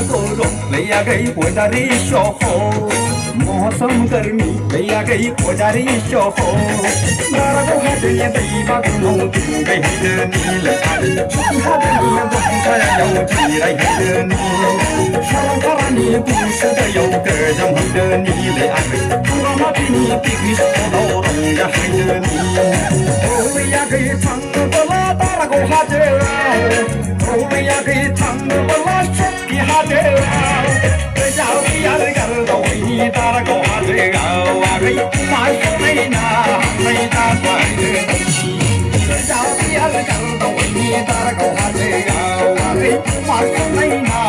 गोरो भैया गई पोजारी शो हो मौसम गर्मी भैया गई पोजारी शो हो दारा को हाथे ये दैवा गुनो गई नील हाथे हाथे में बंसा यो जीरा नी शाम करानी पुरुष यो गजम नील आगे पूरा पिनी पिनी सोलो रंग नी ओ भैया गई थंग बला दारा को हाथे भैया गई थंग बला शक्ति हाथे जाओ यार कर दो ये तारा को हाथे गाओ आ गई मार को नहीं ना नहीं ता पाए जाओ यार कर दो ये तारा को हाथे गाओ आ गई मार को नहीं ना